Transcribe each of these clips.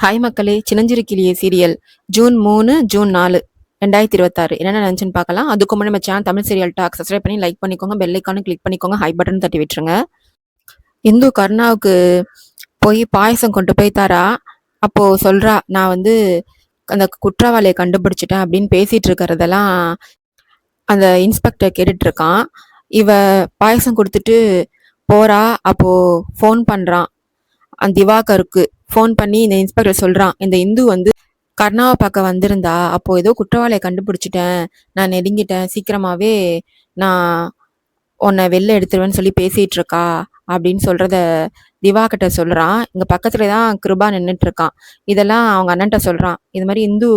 Hi மக்களே! சின்னஞ்சிறு கிளியே சீரியல் ஜூன் 3, ஜூன் 4, 2026 என்னென்ன நடந்துச்சுன்னு பார்க்கலாம். அதுக்கு முன்னாடி நம்ம channel Tamil serial talk subscribe பண்ணி லைக் பண்ணிக்கோங்க. பெல் ஐக்கானும் கிளிக் பண்ணிக்கோங்க. ஹை பட்டன் தட்டி விட்டுருங்க. இந்து கருணாவுக்கு போய் பாயசம் கொண்டு போய் தரா. அப்போ சொல்றா, நான் வந்து அந்த குற்றவாளியை கண்டுபிடிச்சிட்டேன் அப்படின்னு பேசிட்டு இருக்கிறதெல்லாம் அந்த இன்ஸ்பெக்டர் கேட்டுட்டு இருக்கான். இவ பாயசம் கொடுத்துட்டு போறா. அப்போ ஃபோன் பண்றான். அந்த திவாகருக்கு ஃபோன் பண்ணி இந்த இன்ஸ்பெக்டர் சொல்றான், இந்த இந்து வந்து கர்ணாவை பார்க்க வந்திருந்தா. அப்போ ஏதோ குற்றவாளியை கண்டுபிடிச்சிட்டேன், நான் நெருங்கிட்டேன், சீக்கிரமாவே நான் உன்னை வெளில எடுத்துருவேன்னு சொல்லி பேசிட்டு இருக்கா அப்படின்னு சொல்றத திவாகிட்ட சொல்றான். இங்க பக்கத்துல தான் கிருபா நின்றுட்டு இருக்கான். இதெல்லாம் அவங்க அண்ணன்ட்ட சொல்றான். இது மாதிரி இந்து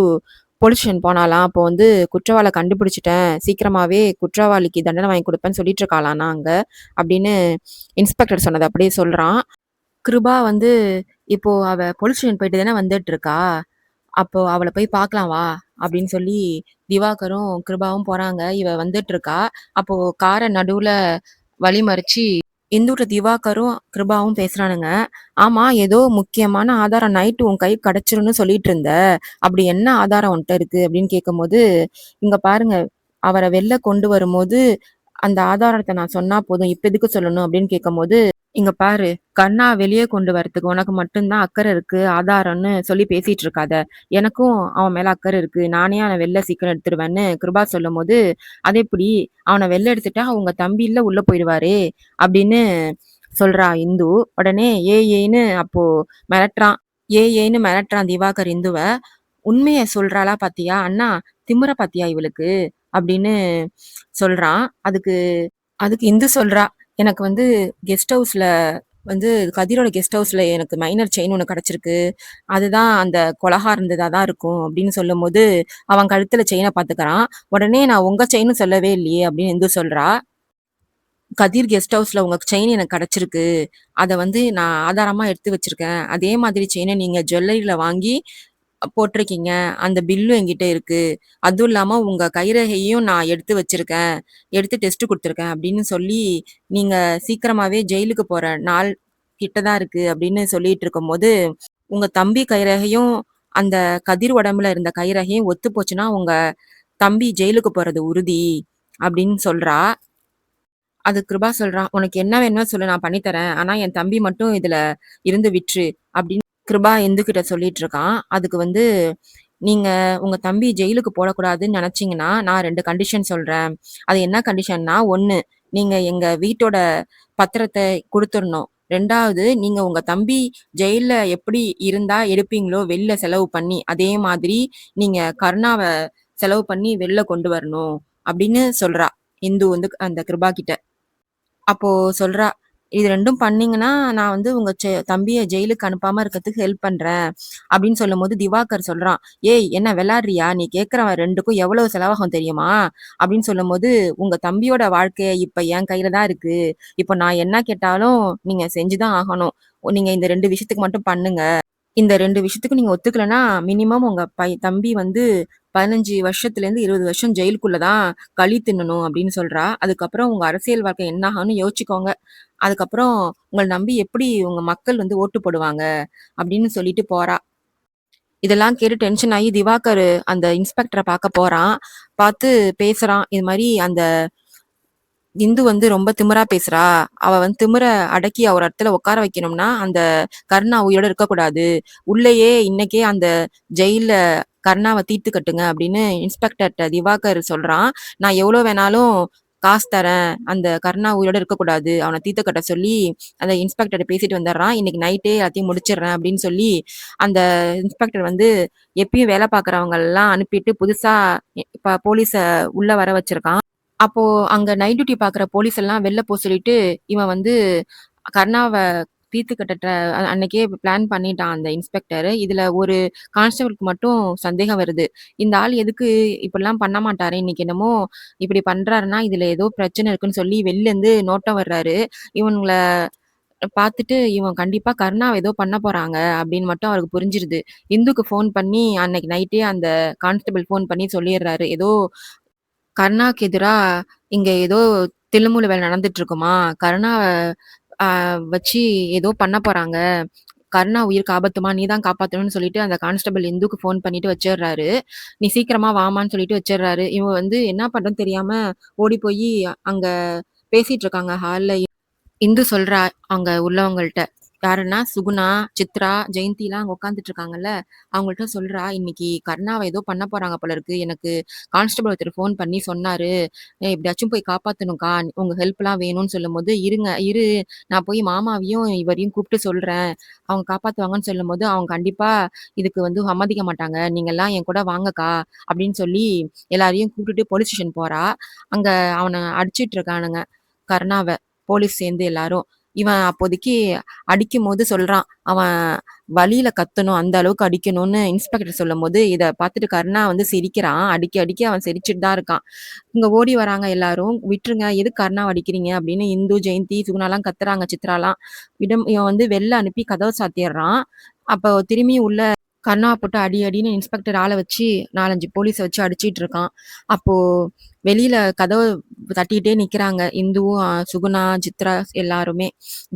போலீஸ் ஸ்டேஷன் போனாலாம். அப்போ வந்து குற்றவாளை கண்டுபிடிச்சிட்டேன், சீக்கிரமாவே குற்றவாளிக்கு தண்டனை வாங்கி கொடுப்பேன்னு சொல்லிட்டு இருக்காளானா அங்க அப்படின்னு இன்ஸ்பெக்டர் சொன்னதை அப்படியே சொல்றான். கிருபா வந்து இப்போ அவ போலீஸ் ஸ்டேஷன் போயிட்டு தானே வந்துட்டு இருக்கா. அப்போ அவளை போய் பார்க்கலாம் வா அப்படின்னு சொல்லி திவாகரும் கிருபாவும் போறாங்க. இவ வந்துட்டு இருக்கா. அப்போ காரை நடுவுல வழிமறிச்சு இந்துட்ட திவாகரும் கிருபாவும் பேசுறானுங்க. ஆமா, ஏதோ முக்கியமான ஆதாரம் நைட்டு உன் கை கிடைச்சிரும்னு சொல்லிட்டு இருந்த, அப்படி என்ன ஆதாரம் உன்கிட்ட இருக்கு அப்படின்னு கேட்கும்போது, இங்க பாருங்க, அவரை வெளில கொண்டு வரும்போது அந்த ஆதாரத்தை நான் சொன்னா போதும், இப்ப எதுக்கு சொல்லணும் அப்படின்னு கேட்கும்போது, இங்க பாரு, கண்ணா வெளியே கொண்டு வரதுக்கு உனக்கு மட்டும்தான் அக்கறை இருக்கு, ஆதாரம்னு சொல்லி பேசிட்டு இருக்காத. எனக்கும் அவன் மேல அக்கறை இருக்கு, நானே அவனை வெளில சீக்கிரம் எடுத்துருவேன்னு கிருபா சொல்லும் போது, அது எப்படி, அவனை வெளில எடுத்துட்டா உங்க தம்பி இல்ல உள்ள போயிடுவாரே அப்படின்னு சொல்றா இந்து. உடனே ஏன்னு அப்போ மிரட்டுறான். ஏன்னு மிரட்டுறான் திவாகர் இந்துவ. உண்மைய சொல்றாளா பாத்தியா அண்ணா, திமிர பாத்தியா இவளுக்கு அப்படின்னு சொல்றான். அதுக்கு அதுக்கு இந்து சொல்றா, எனக்கு வந்து கெஸ்ட் ஹவுஸ்ல வந்து கதிரோட கெஸ்ட் ஹவுஸ்ல எனக்கு மைனர் செயின் ஒன்று கிடைச்சிருக்கு, அதுதான் அந்த கொலகா இருந்ததா தான் இருக்கும் அப்படின்னு சொல்லும் போது அவன் கழுத்துல செயினை பாத்துக்கிறான். உடனே நான் உங்க செயின்னு சொல்லவே இல்லையே அப்படின்னு இந்து சொல்றா. கதிர் கெஸ்ட் ஹவுஸ்ல உங்க செயின் எனக்கு கிடைச்சிருக்கு, அதை வந்து நான் ஆதாரமா எடுத்து வச்சிருக்கேன், அதே மாதிரி செயினை நீங்க ஜுவல்லரியில வாங்கி போட்டிருக்கீங்க, அந்த பில்லும் என்கிட்ட இருக்கு, அதுவும் இல்லாம உங்க கைரேகையும் நான் எடுத்து வச்சிருக்கேன், எடுத்து டெஸ்ட் கொடுத்துருக்கேன் அப்படின்னு சொல்லி நீங்க சீக்கிரமாவே ஜெயிலுக்கு போற நாள் கிட்டதான் இருக்கு அப்படின்னு சொல்லிட்டு இருக்கும் போது, உங்க தம்பி கைரேகையும் அந்த கதிர் உடம்புல இருந்த கைரேகையும் ஒத்து போச்சுன்னா உங்க தம்பி ஜெயிலுக்கு போறது உறுதி அப்படின்னு சொல்றா. அது கிருபா சொல்றான், உனக்கு என்ன வேணுமோ சொல்லு, நான் பண்ணித்தரேன், ஆனா என் தம்பி மட்டும் இதுல இருந்து விட்டுரு அப்படின்னு கிருபா இந்துகிட்ட சொல்லிட்டு இருக்கான். அதுக்கு வந்து, நீங்க உங்க தம்பி ஜெயிலுக்கு போடக்கூடாதுன்னு நினைச்சீங்கன்னா நான் 2 கண்டிஷன் சொல்றேன். அது என்ன கண்டிஷன்னா, 1, நீங்க எங்க வீட்டோட பத்திரத்தை கொடுத்துடணும். 2வது, நீங்க உங்க தம்பி ஜெயில எப்படி இருந்தா எடுப்பீங்களோ வெளில செலவு பண்ணி, அதே மாதிரி நீங்க கருணாவை செலவு பண்ணி வெளில கொண்டு வரணும் அப்படின்னு சொல்றா இந்து வந்து அந்த கிருபா கிட்ட. அப்போ சொல்றா, இது 2ம் பண்ணீங்கன்னா நான் வந்து உங்க தம்பிய ஜெயிலுக்கு அனுப்பாம இருக்கிறதுக்கு ஹெல்ப் பண்றேன் அப்படின்னு சொல்லும் போது திவாகர் சொல்றான், ஏய் என்ன விளையாடுறியா, நீ கேட்கற 2க்கும் எவ்வளவு செலவாகும் தெரியுமா அப்படின்னு சொல்லும் போது, உங்க தம்பியோட வாழ்க்கை இப்ப என் கையில தான் இருக்கு, இப்ப நான் என்ன கேட்டாலும் நீங்க செஞ்சுதான் ஆகணும், நீங்க இந்த 2 விஷயத்துக்கு மட்டும் பண்ணுங்க, இந்த 2 விஷயத்துக்கும் நீங்க ஒத்துக்கலைன்னா மினிமம் உங்க தம்பி வந்து 15 வருஷத்துல இருந்து 20 வருஷம் ஜெயிலுக்குள்ளதான் களி தின்னணும் அப்படின்னு சொல்றா. அதுக்கப்புறம் உங்க அரசியல் வாழ்க்கை என்ன ஆகும்னு யோசிச்சுக்கோங்க, அதுக்கப்புறம் உங்களை நம்பி எப்படி உங்க மக்கள் வந்து ஓட்டு போடுவாங்க அப்படின்னு சொல்லிட்டு போறா. இதெல்லாம் கேட்டு டென்ஷன் ஆகி திவாகர் அந்த இன்ஸ்பெக்டரை பார்க்க போறான். பார்த்து பேசுறான், இது மாதிரி அந்த இந்து வந்து ரொம்ப திமிரா பேசுறா, அவ வந்து திமிர அடக்கி ஒரு இடத்துல உட்கார வைக்கணும்னா அந்த கருணா உயிரோட இருக்கக்கூடாது, உள்ளேயே இன்னைக்கே அந்த ஜெயில கருணாவை தீர்த்து கட்டுங்க அப்படின்னு இன்ஸ்பெக்டர்கிட்ட திவாகர் சொல்றான். நான் எவ்வளவு வேணாலும் காசு தரேன், அந்த கருணா உயிரோட இருக்கக்கூடாது, அவனை தீர்த்து கட்ட சொல்லி அந்த இன்ஸ்பெக்டர் பேசிட்டு வந்துடுறான். இன்னைக்கு நைட்டே எல்லாத்தையும் முடிச்சிடுறேன் அப்படின்னு சொல்லி அந்த இன்ஸ்பெக்டர் வந்து எப்பயும் வேலை பார்க்குறவங்க எல்லாம் அனுப்பிட்டு புதுசா இப்ப போலீஸ உள்ள வர வச்சிருக்கான். அப்போ அங்க நைட் டியூட்டி பாக்குற போலீஸ் எல்லாம் வெளில போ சொல்லிட்டு இவன் வந்து கருணாவை தீர்த்து கட்ட அன்னைக்கே பிளான் பண்ணிட்டான் அந்த இன்ஸ்பெக்டர். இதுல ஒரு கான்ஸ்டபிளுக்கு மட்டும் சந்தேகம் வருது, இந்த ஆள் எதுக்கு இப்படிலாம் பண்ண மாட்டாரு, இன்னைக்கு என்னமோ இப்படி பண்றாருன்னா இதுல ஏதோ பிரச்சனை இருக்குன்னு சொல்லி வெளில இருந்து நோட்டம் வர்றாரு. இவனுங்களை பார்த்துட்டு இவன் கண்டிப்பா கருணாவை ஏதோ பண்ண போறாங்க அப்படின்னு மட்டும் அவருக்கு புரிஞ்சிருது. இந்துக்கு ஃபோன் பண்ணி அன்னைக்கு நைட்டே அந்த கான்ஸ்டபிள் ஃபோன் பண்ணி சொல்லிடுறாரு, ஏதோ கருணாக்கு எதிரா இங்க ஏதோ தில்லுமுல்லு வேலை நடந்துட்டு இருக்குமா, கருணாவை வச்சு ஏதோ பண்ண போறாங்க, கருணா உயிருக்கு ஆபத்துமா, நீ தான் காப்பாத்தணும்னு சொல்லிட்டு அந்த கான்ஸ்டபிள் இந்துக்கு ஃபோன் பண்ணிட்டு வச்சிடுறாரு. நீ சீக்கிரமா வாமான்னு சொல்லிட்டு வச்சிடுறாரு. இவன் வந்து என்ன பண்றதுன்னு தெரியாம ஓடி போயி அங்க பேசிட்டு இருக்காங்க ஹால்ல. இந்து சொல்றா அங்க உள்ளவங்கள்ட்ட. யாருன்னா, சுகுணா, சித்ரா, ஜெயந்திலாம் அங்க உட்காந்துட்டு இருக்காங்கல்ல, அவங்கள்ட்ட சொல்றா, "இன்னைக்கு கருணாவ ஏதோ பண்ண போறாங்க போல இருக்கு. எனக்கு கான்ஸ்டபிள் ஒருத்தர் ஃபோன் பண்ணி சொன்னாரு. எப்படியாச்சும் போய் காப்பாத்தணும்க்கா. உங்க ஹெல்ப்லாம் வேணும்னு" சொல்லும்போது, இரு நான் போய் மாமாவையும், இவரையும் கூப்பிட்டு சொல்றேன். அவங்க காப்பாத்துவாங்கன்னு சொல்லும்போது, அவங்க கண்டிப்பா இதுக்கு வந்து சம்மதிக்க மாட்டாங்க. நீங்கலாம் என் கூட வாங்கக்கா அப்படின்னு சொல்லி எல்லாரையும் கூட்டிட்டு போலீஸ் ஸ்டேஷன் போறா. அங்க அவன அடிச்சிட்டு இருக்கானுங்க, கருணாவ. போலீஸ் சேர்ந்து எல்லாரும். இவன் அப்போதைக்கு அடிக்கும்போது சொல்றான். அவன் வலியில கத்தணும். அந்த அளவுக்கு அடிக்கணும்னு இன்ஸ்பெக்டர் சொல்லும்போது, இத பார்த்துட்டு கருணா வந்து சிரிக்கிறான். அடிக்க அவன் சிரிச்சுட்டு தான் இருக்கான். இங்க ஓடி வராங்க எல்லாரும். "விட்டுருங்க. எதுக்கு கருணாவ அடிக்கிறீங்க?" அப்படின்னு இந்து, ஜெயந்தி, சுகுணாலாம் கத்துறாங்க. சித்ராலாம். இவன் வந்து வெளில அனுப்பி கதவ சாத்திர்றான். அப்போ திரும்பியும் உள்ள கருணாவ போட்டு அடி அடின்னு இன்ஸ்பெக்டர் ஆள வச்சு 4, 5 போலீஸ வச்சு அடிச்சிட்டு இருக்கான். அப்போ வெளியில கதவ தட்டிட்டே நிக்கிறாங்க. இந்துவும், சுகுணா, சித்ரா எல்லாருமே,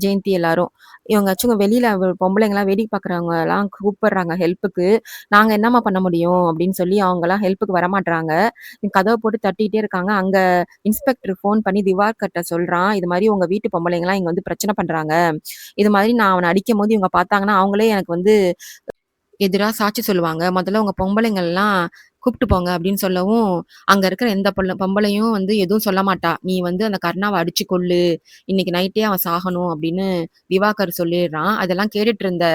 ஜெயந்தி எல்லாரும். இவங்களாச்சும் வெளியில பொம்பளைங்கலாம் வேடிக்கை பார்க்குறவங்கலாம் கூப்பிடுறாங்க ஹெல்ப்புக்கு. "நாங்க என்னம்மா பண்ண முடியும்?" அப்படின்னு சொல்லி அவங்கலாம் ஹெல்ப்புக்கு வரமாட்றாங்க. கதவ போட்டு தட்டிட்டே இருக்காங்க. அங்க இன்ஸ்பெக்டர் ஃபோன் பண்ணி திவாகர்ட்ட சொல்றான். "இது மாரி உங்க வீட்டு பொம்பளைங்கலாம் இங்க வந்து பிரச்சனை பண்றாங்க. இது மாதிரி நான் அவன அடிக்கும்போது இவங்க பார்த்தாங்கன்னா, அவங்களே எனக்கு வந்து எதிரா சாட்சி சொல்லுவாங்க. முதல்ல உங்க பொம்பளைங்கள்லாம் கூப்ட்டு போங்க" அப்படின்னு சொல்லவும், அங்க இருக்கிற எந்த பொம்பளையும் வந்து எதுவும் சொல்ல மாட்டா. "நீ வந்து அந்த கருணாவ அடிச்சு கொல்லு. இன்னைக்கு நைட்டே அவன் சாகணும்" அப்படின்னு திவாகர் சொல்லிடுறான். அதெல்லாம் கேட்டுட்டு இருந்த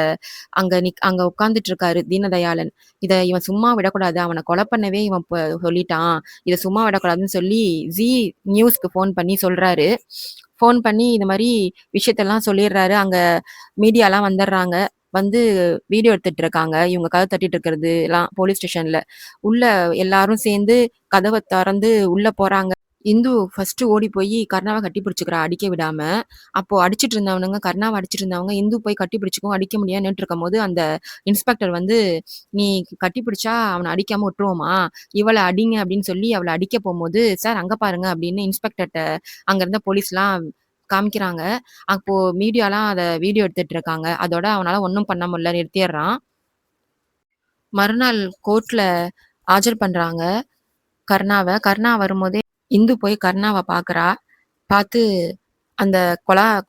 அங்க உட்கார்ந்துட்டு இருக்காரு தீனதயாளன். இத இவன் சும்மா விடக்கூடாது. அவன கொலை பண்ணவே இவன் சொல்லிட்டான். இத சும்மா விடக்கூடாதுன்னு சொல்லி ஜீ நியூஸ்க்கு ஃபோன் பண்ணி சொல்றாரு. ஃபோன் பண்ணி இந்த மாரி விஷயத்தெல்லாம் சொல்லிடுறாரு. அங்க மீடியாலாம் வந்துடுறாங்க. வந்து வீடியோ எடுத்துட்டு இருக்காங்க. இவங்க கதவ தட்டிட்டு இருக்கிறது எல்லாம் போலீஸ் ஸ்டேஷன்ல. உள்ள எல்லாரும் சேர்ந்து கதவ தொறந்து உள்ள போறாங்க. இந்து ஃபர்ஸ்ட்டு ஓடி போயி கருணாவ கட்டி பிடிச்சுக்கிறா, அடிக்க விடாம. அப்போ அடிச்சிட்டு இருந்தவனுங்க, கருணாவ அடிச்சிட்டு இருந்தவங்க, இந்து போய் கட்டி பிடிச்சுக்கவும் அடிக்க முடியாம நின்னுட்டுருக்கும்போது, அந்த இன்ஸ்பெக்டர் வந்து, "நீ கட்டி பிடிச்சா அவன அடிக்காம விட்டுருவோமா? இவள அடிங்க" அப்படின்னு சொல்லி அவள அடிக்க போம்போது, "சார் அங்க பாருங்க" அப்படின்னு இன்ஸ்பெக்டர்ட்ட அங்க இருந்த போலீஸ்லாம் காமிக்கிறாங்க. அப்போ மீடியாலாம் அத வீடியோ எடுத்துட்டு இருக்காங்க. அதோட அவனால ஒண்ணும் பண்ண முடியல, நிறுத்திர்றான். மறுநாள் கோர்ட்ல ஆஜர் பண்றாங்க கருணாவ. கருணா வரும்போதே இந்து போய் கருணாவ பார்க்குறா. பார்த்து அந்த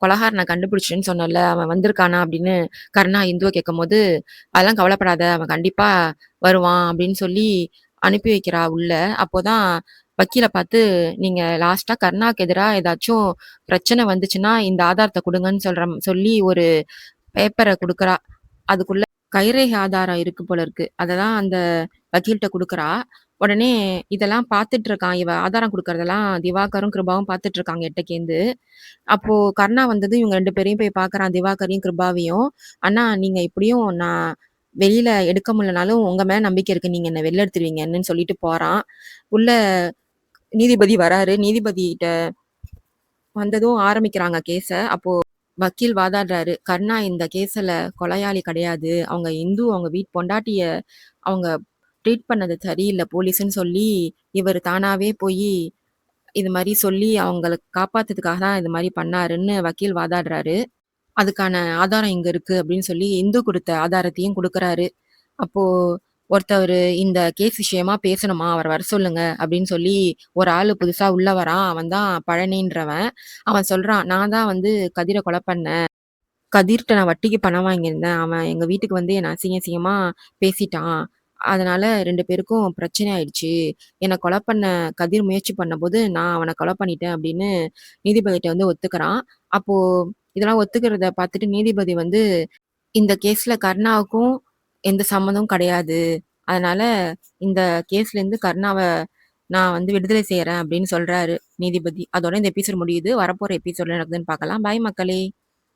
கொலைகாரன கண்டுபிடிச்சேன்னு சொன்னேன்ல, அவன் வந்திருக்கானா அப்படின்னு கருணா இந்துவ கேட்கும்போது, "அதெல்லாம் கவலைப்படாத. அவன் கண்டிப்பா வருவான்" அப்படின்னு சொல்லி அனுப்பி வைக்கிறா உள்ள. அப்போதான் வக்கீல பார்த்து, "நீங்க லாஸ்ட்டா கருணாக்கு எதிரா ஏதாச்சும் பிரச்சனை வந்துச்சுன்னா, இந்த ஆதாரத்த குடுங்கன்னு" சொல்லி ஒரு பேப்பர குடுக்குறா. அதுக்குள்ள கைரேகை ஆதாரம் இருக்கு போல இருக்கு. அததான் அந்த வக்கீல்ட்ட குடுக்குறா. உடனே இதெல்லாம் பார்த்துட்டு இருக்கான். இவ ஆதாரம் குடுக்குறதெல்லாம் திவாகரும், கிருபாவும் பார்த்துட்டு இருக்காங்க எட்டக்கேந்து. அப்போ கருணா வந்ததும் இவங்க 2 பேரையும் போய் பார்க்குறான். திவாகரையும், கிருபாவையும். "அண்ணா நீங்க இப்படியும் நான் வெளியில எடுக்க முடியலனாலும் உங்க மேல நம்பிக்கை இருக்கு. நீங்க என்ன வெளில எடுத்துருவீங்கன்னு" சொல்லிட்டு போறான். உள்ள நீதிபதி வராரு. நீதிபதிட்ட வந்ததும் ஆரம்பிக்கிறாங்க கேஸ. அப்போ வக்கீல் வாதாடுறாரு. "கருணா இந்த கேஸ்ல கொலையாளி கிடையாது. அவங்க இந்து அவங்க பொண்டாட்டிய அவங்க ட்ரீட் பண்ணது சரியில்ல போலீஸ்ன்னு" சொல்லி, இவரு தானாவே போயி இது மாரி சொல்லி அவங்கள காப்பாத்துறதுக்காக தான் இது மாரி பண்ணாருன்னு வக்கீல் வாதாடுறாரு. "அதுக்கான ஆதாரம் இங்க இருக்கு" அப்படின்னு சொல்லி இந்து குடுத்த ஆதாரத்தையும் குடுக்குறாரு. அப்போ ஒருத்தவரு "இந்த கேஸ் விஷயமா பேசணுமா? அவர வர சொல்லுங்க" அப்படின்னு சொல்லி ஒரு ஆளு புதுசா உள்ள வரான். அவன் தான் பழனின்றவன். அவன் சொல்றான், "நான் தான் வந்து கதிர கொலை பண்ணேன். கதிர்ட்ட நான் வட்டிக்கு பணம் வாங்கியிருந்தேன். அவன் எங்க வீட்டுக்கு வந்து என்ன அசிங்கமா பேசிட்டான். அதனால 2 பேருக்கும் பிரச்சனை ஆயிடுச்சு. என்ன கொலை பண்ண கதிர் முயற்சி பண்ணம்போது, நான் அவன கொலை பண்ணிட்டேன்" அப்படின்னு நீதிபதிட்ட வந்து ஒத்துக்கிறான். அப்போ இதெல்லாம் ஒத்துக்கிறத பார்த்துட்டு நீதிபதி வந்து, "இந்த கேஸ்ல கருணாவுக்கும் எந்த சம்மந்தமும் கிடையாது. அதனால இந்த கேஸ்லேருந்து கருணாவ நான் வந்து விடுதலை செய்றேன்" அப்படின்னு சொல்றாரு நீதிபதி. அதோட இந்த எபிசோட் முடியுது. வரப்போற எபிசோட்ல என்ன நடக்குதுன்னு பார்க்கலாம். பாய் மக்களே!